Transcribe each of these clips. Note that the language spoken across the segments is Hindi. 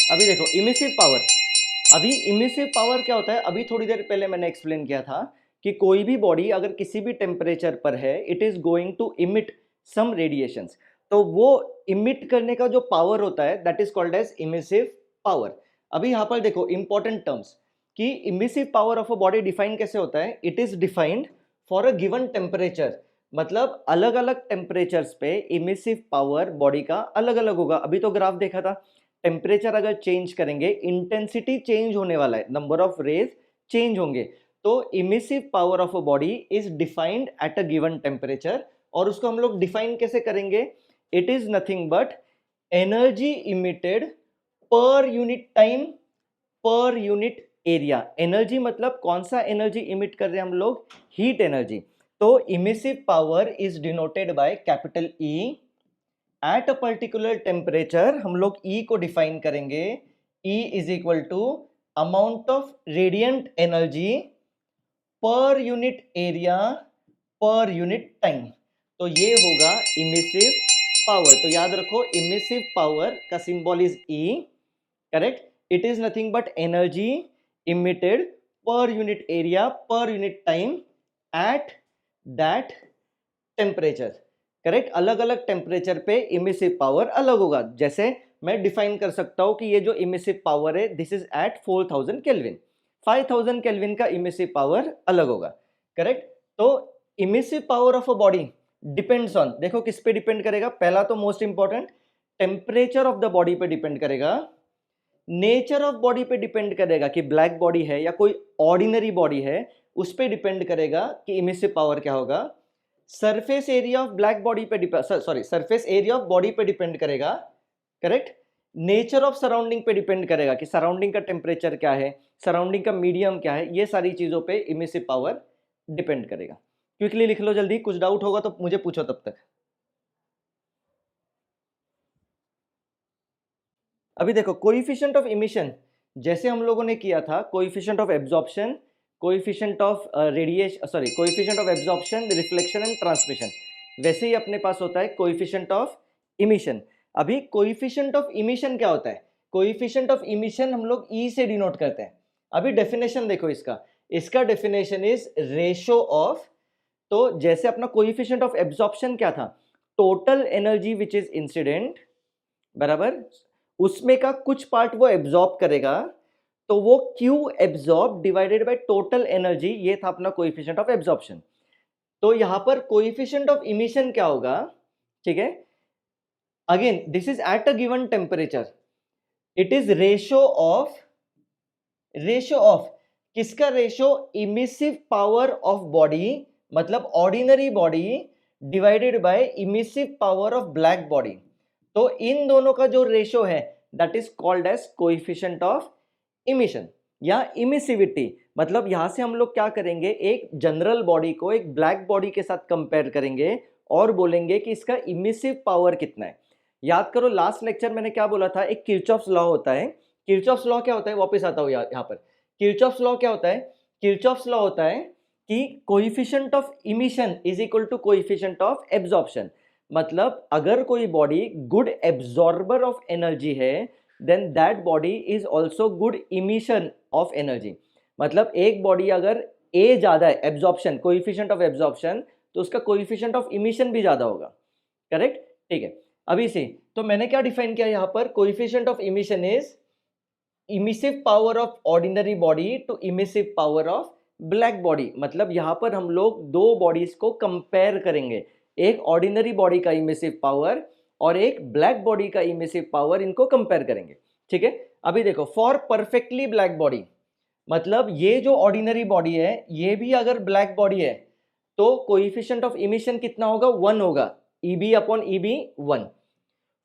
अभी देखो इमिसिव पावर, अभी इमिसिव पावर क्या होता है, अभी थोड़ी देर पहले मैंने एक्सप्लेन किया था कि कोई भी बॉडी अगर किसी भी टेम्परेचर पर है it is going to emit some radiations, तो वो इमिट करने का जो पावर होता है that is called as emissive power. अभी यहाँ पर देखो इंपॉर्टेंट टर्म्स कि emissive power of a body define कैसे होता है, it is defined for a given temperature, मतलब अलग अलग टेम्परेचर्स पे इमिसिव पावर बॉडी का अलग अलग होगा। अभी तो ग्राफ देखा था, टेम्परेचर अगर चेंज करेंगे इंटेंसिटी चेंज होने वाला है, नंबर ऑफ रेज चेंज होंगे। तो emissive power of a body is defined at a given temperature, और उसको हम लोग डिफाइन कैसे करेंगे, it is nothing but energy emitted per unit time per unit area. Energy मतलब कौन सा एनर्जी इमिट कर रहे हैं हम लोग, हीट एनर्जी। तो emissive power is denoted by capital E, at a particular temperature हम लोग E को डिफाइन करेंगे, E is equal to amount of radiant energy per unit area per unit time. तो ये होगा इमिसिव पावर। तो याद रखो इमिसिव पावर का symbol is E, correct. It is nothing but energy emitted per unit area per unit time at that temperature, correct. अलग अलग टेम्परेचर पे इमिसिव पावर अलग होगा। जैसे मैं डिफाइन कर सकता हूं कि ये जो इमिसिव पावर है this is at 4000 kelvin, 5000 kelvin का इमिसिव पावर अलग होगा, करेक्ट। तो emissive power of a body depends on, देखो किस पे डिपेंड करेगा, पहला तो most important temperature of the body पे डिपेंड करेगा, नेचर ऑफ बॉडी पे डिपेंड करेगा कि ब्लैक बॉडी है या कोई ऑर्डिनरी बॉडी है, उस पे डिपेंड करेगा कि इमिसिव पावर क्या होगा। Surface area of black body पे सरफेस एरिया ऑफ बॉडी पे डिपेंड करेगा, करेक्ट। नेचर ऑफ सराउंडिंग पे डिपेंड करेगा कि सराउंडिंग का टेम्परेचर क्या है, सराउंडिंग का मीडियम क्या है, ये सारी चीजों पे इमिसिव पावर डिपेंड करेगा। क्विकली लिख लो जल्दी, कुछ डाउट होगा तो मुझे पूछो तब तक। अभी देखो कोएफिशिएंट ऑफ इमिशन, जैसे हम लोगों ने किया था coefficient of absorption, coefficient of radiation, sorry coefficient of absorption, reflection and transmission, वैसे ही अपने पास होता है कोएफिशिएंट ऑफ इमिशन। अभी कोएफिशिएंट ऑफ इमिशन क्या होता है, कोएफिशिएंट ऑफ इमिशन हम लोग ई से डिनोट करते हैं। अभी डेफिनेशन देखो इसका, इसका डेफिनेशन इज रेशो ऑफ, तो जैसे अपना कोएफिशिएंट ऑफ एब्जॉर्प्शन क्या था, total energy which is incident, बराबर, उसमें का कुछ पार्ट वो एब्जॉर्ब करेगा, तो वो Q absorb divided by total energy, ये था अपना कोएफिशिएंट ऑफ एब्जॉर्प्शन। तो यहां पर कोएफिशिएंट ऑफ इमिशन क्या होगा, ठीक है, again this is at a given temperature, it is ratio of किसका रेशो, इमिसिव पावर ऑफ बॉडी, मतलब ordinary body divided by emissive power of black body. तो इन दोनों का जो रेशो है that is called as coefficient of emission या इमिसिविटी। मतलब यहां से हम लोग क्या करेंगे, एक जनरल बॉडी को एक ब्लैक बॉडी के साथ कंपेयर करेंगे और बोलेंगे कि इसका इमिसिव पावर कितना है। याद करो लास्ट लेक्चर मैंने क्या बोला था, एक किरचॉफ्स लॉ होता है। किरचॉफ्स लॉ क्या होता है, वापस आता हूं यहाँ पर। किरचॉफ्स लॉ क्या होता है, किरचॉफ्स लॉ होता है कि coefficient of emission is equal to coefficient of absorption. मतलब अगर कोई body good absorber of energy है then that body is also good emission of energy. मतलब एक बॉडी अगर ए ज्यादा है एब्जॉर्प्शन, कोएफिशिएंट ऑफ एब्जॉर्प्शन, तो उसका कोएफिशिएंट ऑफ इमिशन भी ज्यादा होगा, करेक्ट, ठीक है। अभी से तो मैंने क्या डिफाइन किया यहां पर, coefficient of emission is emissive power of ordinary body to emissive power of black body. मतलब यहां पर हम लोग दो बॉडीज को कंपेयर करेंगे, एक ऑर्डिनरी बॉडी का इमिसिव पावर और एक ब्लैक बॉडी का इमिसिव पावर, इनको कंपेयर करेंगे, ठीक है। अभी देखो फॉर परफेक्टली ब्लैक बॉडी, मतलब ये जो ऑर्डिनरी बॉडी है ये भी अगर ब्लैक बॉडी है तो कोएफिशिएंट ऑफ इमिशन कितना होगा, 1 होगा, EB upon EB 1।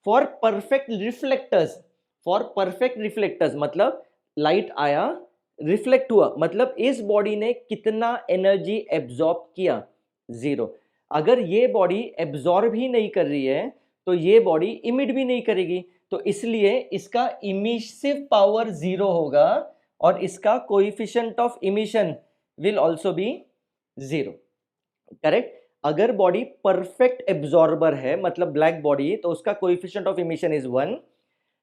For perfect reflectors, for perfect reflectors मतलब लाइट आया रिफ्लेक्ट हुआ, मतलब इस बॉडी ने कितना एनर्जी एब्जॉर्ब किया, 0। अगर ये बॉडी एब्जॉर्ब ही नहीं कर रही है तो ये बॉडी इमिट भी नहीं करेगी, तो इसलिए इसका इमिसिव पावर 0 होगा और इसका coefficient of emission will also be 0, correct. अगर बॉडी परफेक्ट एब्जॉर्बर है मतलब ब्लैक बॉडी, तो उसका कोएफिशिएंट ऑफ इमिशन इज 1,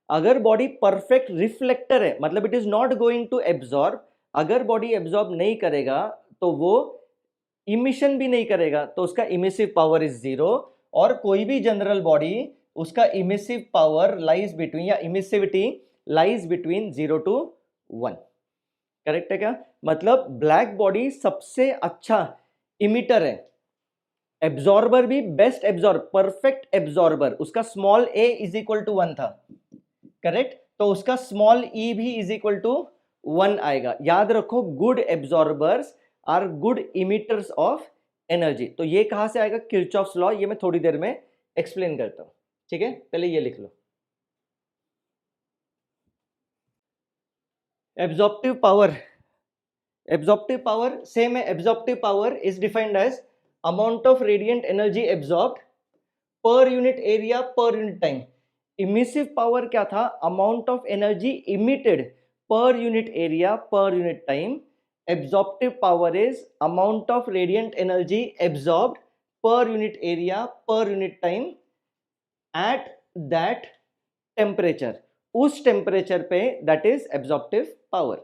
अगर बॉडी परफेक्ट रिफ्लेक्टर है, मतलब it is not going to absorb, अगर बॉडी एब्जॉर्ब नहीं करेगा तो वो इमिशन भी नहीं करेगा, तो उसका इमिसिव पावर इज जीरो। और कोई भी जनरल बॉडी, उसका इमिसिव पावर लाइज बिटवीन, या emissivity lies between 0 to 1। Correct है क्या? मतलब ब्लैक बॉडी सबसे अच्छा इमिटर है, एब्जॉर्बर भी बेस्ट एब्जॉर्ब, परफेक्ट एब्जॉर्बर, उसका small a is equal to 1 था, करेक्ट? तो उसका स्मॉल e भी इज इक्वल टू 1 आएगा। याद रखो, good absorbers are good emitters of energy. तो ये कहां से आएगा? Kirchhoff's law. ये मैं थोड़ी देर में एक्सप्लेन करता हूं, ठीक है? पहले ये लिख लो। Absorptive power, absorptive power same है। Absorptive power is defined as amount of radiant energy absorbed per unit area per unit time. Emissive power क्या था? Amount of energy emitted per unit area per unit time. Absorptive power is amount of radiant energy absorbed per unit area per unit time at that temperature, उस टेम्परेचर पे, दैट इज एब्जॉर्प्टिव पावर।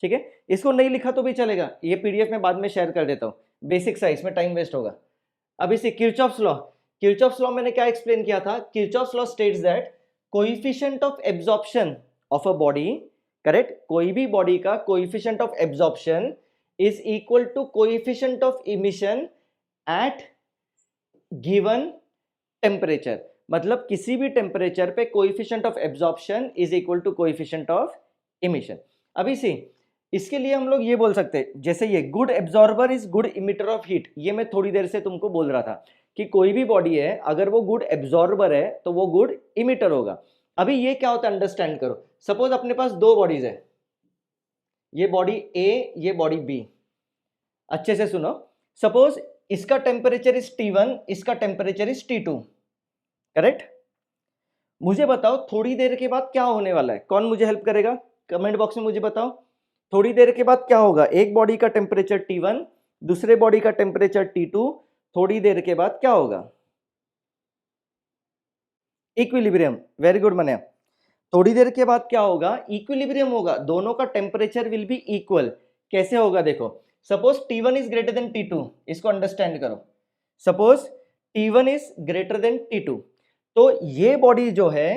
ठीक है, इसको नहीं लिखा तो भी चलेगा, ये पीडीएफ में बाद में शेयर कर देता हूं, बेसिक साइज में टाइम वेस्ट होगा। अब इसे किरचॉफ्स लॉ, किरचॉफ्स लॉ मैंने क्या एक्सप्लेन किया था? Kirchhoff's law states that coefficient of absorption of a body, correct, कोई भी बॉडी का coefficient of absorption is equal to coefficient of emission at given temperature. मतलब किसी भी टेम्परेचर पे coefficient of absorption is equal to coefficient of emission. अभी सी, इसके लिए हम लोग ये बोल सकते हैं, जैसे ये good absorber is good emitter of heat, ये मैं थोड़ी देर से तुमको बोल रहा था कि कोई भी बॉडी है अगर वो गुड एब्जॉर्बर है तो वो गुड इमिटर होगा। अभी ये क्या होता है अंडरस्टैंड करो। सपोज अपने पास दो बॉडीज है, ये बॉडी ए, ये बॉडी बी। अच्छे से सुनो, सपोज इसका टेम्परेचर इज T1, इसका टेम्परेचर इज T2, करेक्ट? मुझे बताओ थोड़ी देर के बाद क्या होने वाला है? कौन मुझे हेल्प करेगा? कमेंट बॉक्स में मुझे बताओ थोड़ी देर के बाद क्या होगा। एक बॉडी का टेम्परेचर T1, दूसरे बॉडी का टेम्परेचर T2, थोड़ी देर के बाद क्या होगा? इक्विलिब्रियम। वेरी गुड मने। थोड़ी देर के बाद क्या होगा? इक्विलिब्रियम होगा, दोनों का टेम्परेचर विल बी इक्वल। कैसे होगा देखो, suppose T1 is greater than T2, इसको अंडरस्टैंड करो। Suppose T1 is greater than T2, तो ये बॉडी जो है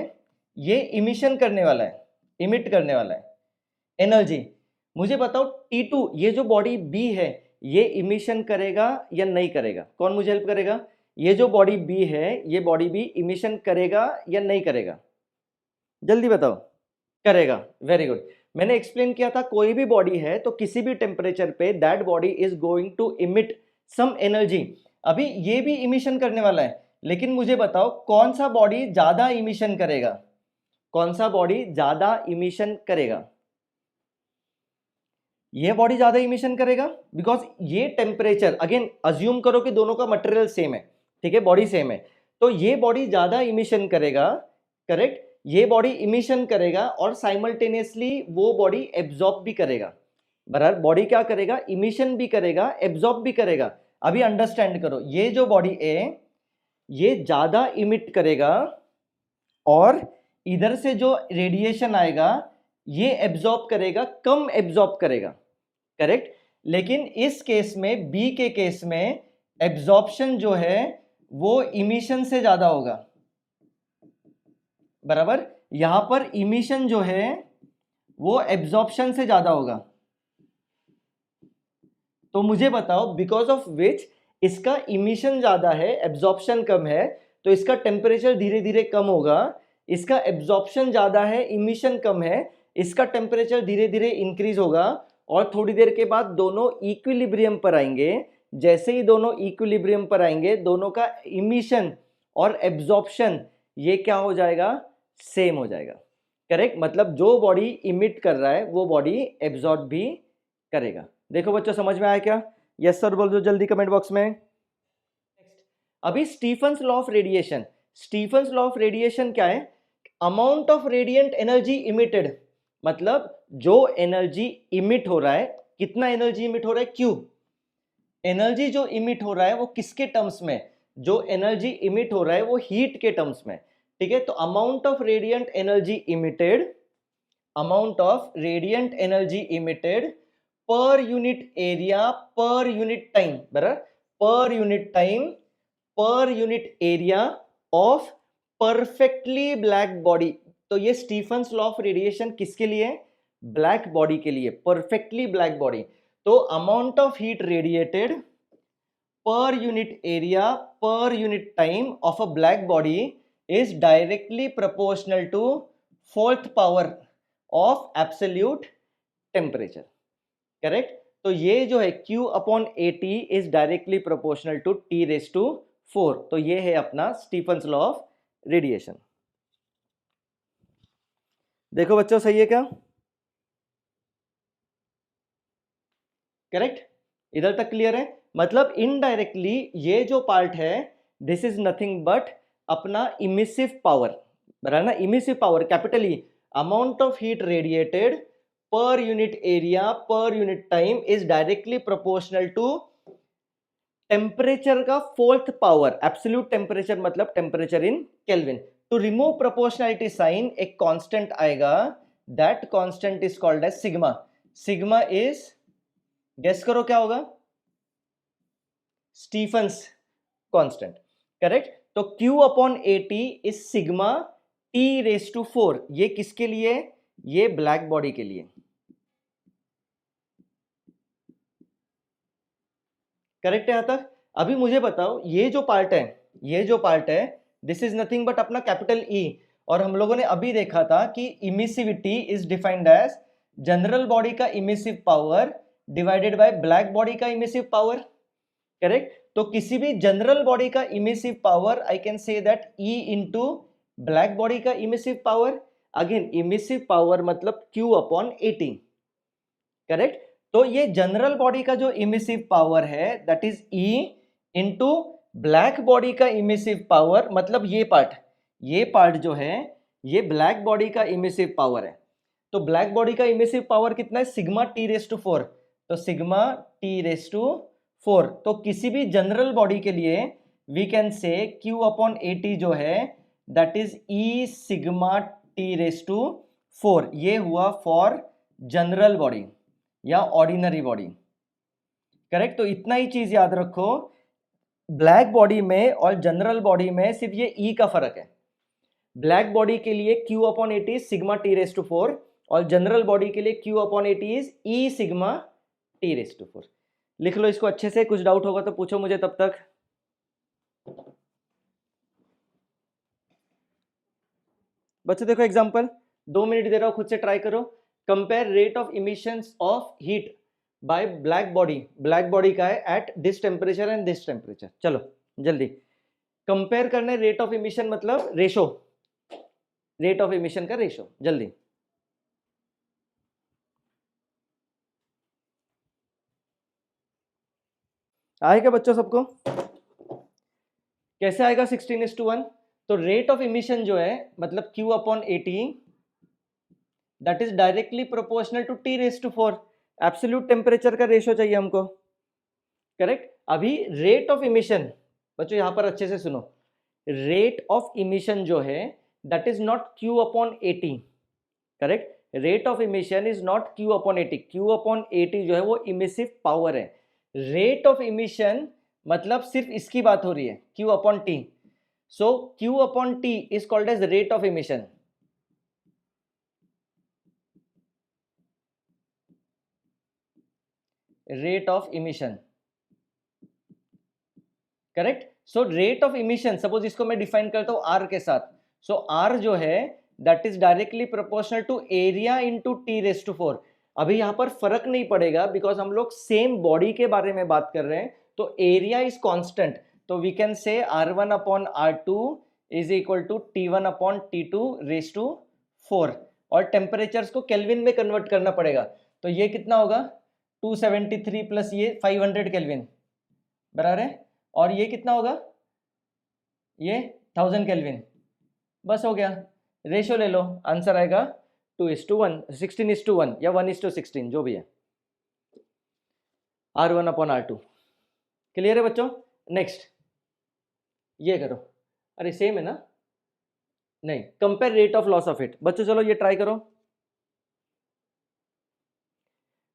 ये इमिशन करने वाला है, इमिट करने वाला है एनर्जी। मुझे बताओ T2, ये जो बॉडी B है, ये इमिशन करेगा या नहीं करेगा? कौन मुझे हेल्प करेगा? ये जो बॉडी B है, ये बॉडी B इमिशन करेगा या नहीं करेगा? जल्दी बताओ। करेगा। Very good. मैंने एक्सप्लेन किया था कोई भी बॉडी है तो किसी भी टेम्परेचर पे that body is going to emit some energy. अभी ये भी इमिशन करने वाला है, लेकिन मुझे बताओ कौन सा बॉडी ज्यादा इमिशन करेगा? कौन सा बॉडी ज्यादा इमिशन करेगा? ये बॉडी ज्यादा इमिशन करेगा, बिकॉज ये टेम्परेचर, अगेन अज्यूम करो कि दोनों का मटेरियल सेम है, ठीक है, बॉडी सेम है, तो ये बॉडी ज्यादा इमिशन करेगा, करेक्ट? ये बॉडी इमिशन करेगा और साइमल्टेनियसली वो बॉडी एब्जॉर्ब भी करेगा। बराबर, बॉडी क्या करेगा? इमिशन भी करेगा, एब्जॉर्ब भी करेगा। अभी अंडरस्टैंड करो, ये जो बॉडी है ये ज्यादा इमिट करेगा और इधर से जो रेडिएशन आएगा ये एब्जॉर्ब करेगा, कम एब्जॉर्ब करेगा, करेक्ट? लेकिन इस केस में, बी के केस में, एब्जॉर्प्शन जो है वो इमिशन से ज्यादा होगा। बराबर, यहां पर इमिशन जो है वो एब्जॉर्प्शन से ज्यादा होगा। तो मुझे बताओ बिकॉज ऑफ विच इसका इमिशन ज्यादा है, एब्जॉर्प्शन कम है, तो इसका टेम्परेचर धीरे धीरे कम होगा। इसका एब्जॉर्प्शन ज्यादा है, इमिशन कम है, इसका टेम्परेचर धीरे धीरे इंक्रीज होगा और थोड़ी देर के बाद दोनों इक्विलिब्रियम पर आएंगे। जैसे ही दोनों इक्विलिब्रियम पर आएंगे, दोनों का इमिशन और एब्जॉर्प्शन ये क्या हो जाएगा? सेम हो जाएगा, करेक्ट? मतलब जो बॉडी इमिट कर रहा है वो बॉडी एब्जॉर्ब भी करेगा। देखो बच्चों, समझ में आया क्या? यस सर बोल दो जल्दी कमेंट बॉक्स में। अभी Stefan's law of radiation, Stefan's law of radiation क्या है? Amount of radiant energy emitted, मतलब जो एनर्जी इमिट हो रहा है, कितना एनर्जी इमिट हो रहा है? क्यू। एनर्जी जो इमिट हो रहा है वो किसके टर्म्स में? जो एनर्जी इमिट हो रहा है वो हीट के टर्म्स में। ठीक है, तो amount of radiant energy emitted, amount of radiant energy emitted per unit area per unit time, बराबर, per unit time per unit area of perfectly black body. तो ये स्टीफन्स लॉ ऑफ रेडिएशन किसके लिए? ब्लैक बॉडी के लिए, परफेक्टली ब्लैक बॉडी। तो amount of heat radiated per unit area per unit time of a black body is directly proportional to fourth power of absolute temperature, correct? तो ये जो है Q upon AT is directly proportional to T raise to 4। तो ये है अपना स्टीफन्स लॉ ऑफ रेडिएशन। देखो बच्चों, सही है क्या? करेक्ट, इधर तक क्लियर है? मतलब इनडायरेक्टली ये जो पार्ट है दिस इज नथिंग बट अपना इमिसिव पावर, बराबर ना? Emissive power capital E, amount of heat radiated per unit area per unit time is directly proportional to temperature का फोर्थ पावर, एब्सोल्यूट टेम्परेचर मतलब temperature in kelvin. To remove proportionality sign एक कांस्टेंट आएगा, that constant is called as sigma. Sigma is, guess करो क्या होगा? Stefan's constant, correct? तो Q upon AT is sigma T raise to 4। ये किसके लिए? ये ब्लैक बॉडी के लिए, करेक्ट है यहां तक? अभी मुझे बताओ, ये जो पार्ट है, ये जो पार्ट है दिस इज नथिंग बट अपना कैपिटल E। और हम लोगों ने अभी देखा था कि emissivity is defined as general body का emissive power divided by black body का इमिसिव पावर, करेक्ट? तो किसी भी जनरल बॉडी का emissive power I can say that E into black body का emissive power. Again emissive power मतलब Q अपॉन AT, करेक्ट? तो ये जनरल बॉडी का जो इमिसिव पावर है that is E into black body का इमिसिव पावर, मतलब ये पार्ट जो है ये ब्लैक बॉडी का इमिसिव पावर है। तो ब्लैक बॉडी का इमिसिव पावर कितना है? Sigma T raise to 4। तो सिग्मा T रेज टू 4। तो किसी भी जनरल बॉडी के लिए we can say Q upon AT जो है that is E sigma T raise to 4। ये हुआ फॉर जनरल बॉडी या ऑर्डिनरी बॉडी, करेक्ट? तो इतना ही चीज याद रखो, ब्लैक बॉडी में और जनरल बॉडी में सिर्फ ये E का फर्क है। ब्लैक बॉडी के लिए Q upon AT sigma T raise to 4 और जनरल बॉडी के लिए Q upon AT is E sigma T raise to 4। लिख लो इसको अच्छे से, कुछ डाउट होगा तो पूछो मुझे तब तक। बच्चे देखो एग्जांपल, 2 मिनट दे रहा हूं, खुद से ट्राई करो। Compare rate of emissions of heat bye black body, black body का है at this temperature and this temperature. चलो जल्दी कंपेयर करने, रेट ऑफ इमिशन मतलब रेशो, रेट ऑफ इमिशन का रेशो, जल्दी। आएगा बच्चों सबको? कैसे आएगा 16:1? तो रेट ऑफ इमिशन जो है मतलब Q upon AT that is directly proportional to T raise to 4। Absolute temperature का रेशो चाहिए हमको, करेक्ट? अभी रेट ऑफ इमिशन, बच्चों यहां पर अच्छे से सुनो, रेट ऑफ इमिशन जो है that is not Q upon AT, correct? Rate of emission is not Q upon AT। Q upon AT जो है वो इमिसिव पावर है। रेट ऑफ इमिशन मतलब सिर्फ इसकी बात हो रही है, Q upon T। So Q upon T is called as rate of emission, rate of emission, correct? So rate of emission, suppose इसको मैं डिफाइन करता हूं R के साथ। सो R जो है that is directly proportional to area into T raise to 4। अभी यहां पर फर्क नहीं पड़ेगा बिकॉज हम लोग सेम बॉडी के बारे में बात कर रहे हैं, तो एरिया इज कांस्टेंट। तो we can say R1 upon R2 is equal to T1 upon T2 raise to 4। और टेम्परेचर्स को केल्विन में कन्वर्ट करना पड़ेगा, तो ये कितना होगा? 273 प्लस ये 500 केल्विन, बराबर है? और ये कितना होगा? ये 1000 केल्विन। बस हो गया, रेशो ले लो, आंसर आएगा 2:1, 16:1 या 1:16 जो भी है, R1 अपॉन R2। क्लियर है बच्चों? नेक्स्ट ये करो, अरे सेम है ना? नहीं, compare rate of loss of heat. बच्चों चलो ये ट्राई करो,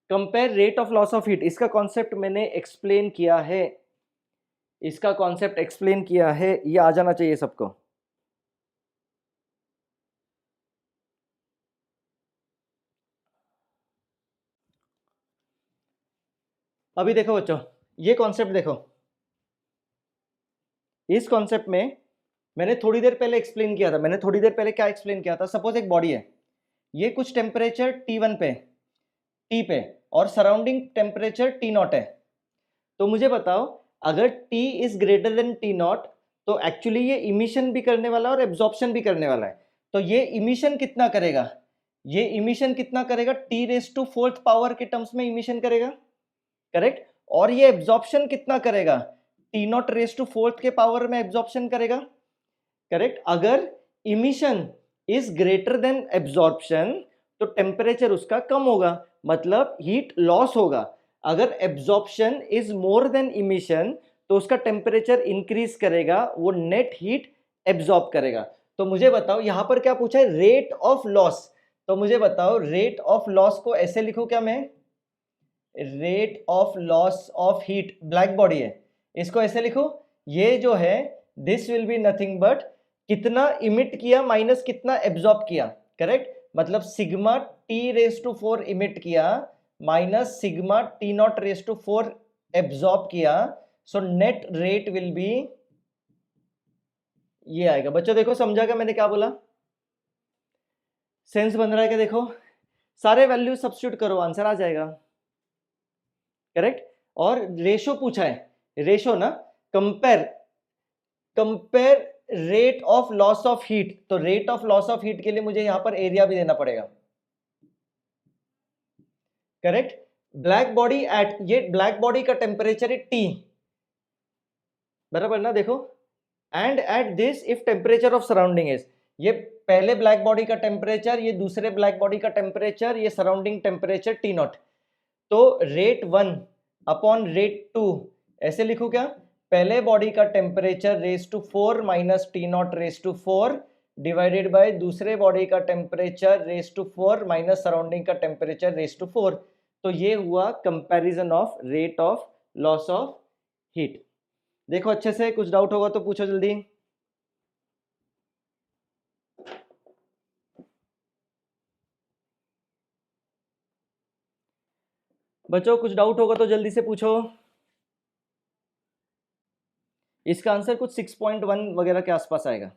compare rate of loss of heat. इसका कॉन्सेप्ट मैंने एक्सप्लेन किया है, इसका कॉन्सेप्ट एक्सप्लेन किया है, ये आ जाना चाहिए सबको। अभी देखो बच्चों, ये कॉन्सेप्ट देखो, इस कॉन्सेप्ट में मैंने थोड़ी देर पहले एक्सप्लेन किया था। मैंने थोड़ी देर पहले क्या एक्सप्लेन किया था? सपोज एक बॉडी है, ये कुछ टेम्परेचर T1 पे, T पे, और सराउंडिंग टेम्परेचर T0 है। तो मुझे बताओ, अगर T is greater than T0 तो एक्चुअली ये इमिशन भी करने वाला है और एब्जॉर्प्शन भी करने वाला है। तो ये इमिशन कितना करेगा? ये इमिशन कितना करेगा? T⁴ पावर के टर्म्स में इमिशन करेगा, करेक्ट। और ये एब्जॉर्प्शन कितना करेगा? T⁻⁴ के पावर में एब्जॉर्प्शन करेगा, करेक्ट। अगर emission is greater than absorption तो टेम्परेचर उसका कम होगा, मतलब हीट लॉस होगा। अगर absorption is more than emission तो उसका टेम्परेचर इंक्रीज करेगा, वो नेट हीट एब्जॉर्ब करेगा। तो मुझे बताओ यहां पर क्या पूछा है? Rate of loss. तो मुझे बताओ रेट ऑफ लॉस को ऐसे लिखूं क्या मैं? Rate of loss of heat, black body है, इसको ऐसे लिखो, ये जो है this will be nothing but कितना इमिट किया माइनस कितना एब्जॉर्ब किया, करेक्ट। मतलब सिग्मा T⁴ इमिट किया माइनस सिग्मा T⁻⁴ एब्जॉर्ब किया, so net rate will be ये आएगा। बच्चों देखो समझा क्या मैंने क्या बोला? सेंस बन रहा है क्या? देखो सारे वैल्यू सब्स्टिट्यूट करो, आंसर आ जाएगा, करेक्ट। और रेशो पूछा है, रेशो ना, compare, compare rate of loss of heat. तो rate of loss of heat के लिए मुझे यहां पर एरिया भी देना पड़ेगा, करेक्ट। ब्लैक बॉडी एट, ये ब्लैक बॉडी का टेम्परेचर है T, बराबर ना? देखो, and at this if temperature of surrounding is, ये पहले ब्लैक बॉडी का टेम्परेचर, ये दूसरे ब्लैक बॉडी का टेम्परेचर, ये सराउंडिंग टेम्परेचर T0। तो रेट 1 अपॉन रेट 2 ऐसे लिखूं क्या? पहले बॉडी का temperature ⁴ minus T⁻⁴ divided by दूसरे बॉडी का टेम्परेचर ⁴ माइनस सराउंडिंग का टेम्परेचर ⁴। तो ये हुआ comparison of rate of loss of heat. देखो अच्छे से, कुछ डाउट होगा तो पूछो जल्दी। बच्चों कुछ डाउट होगा तो जल्दी से पूछो। इसका आंसर कुछ 6.1 वगैरह के आसपास आएगा।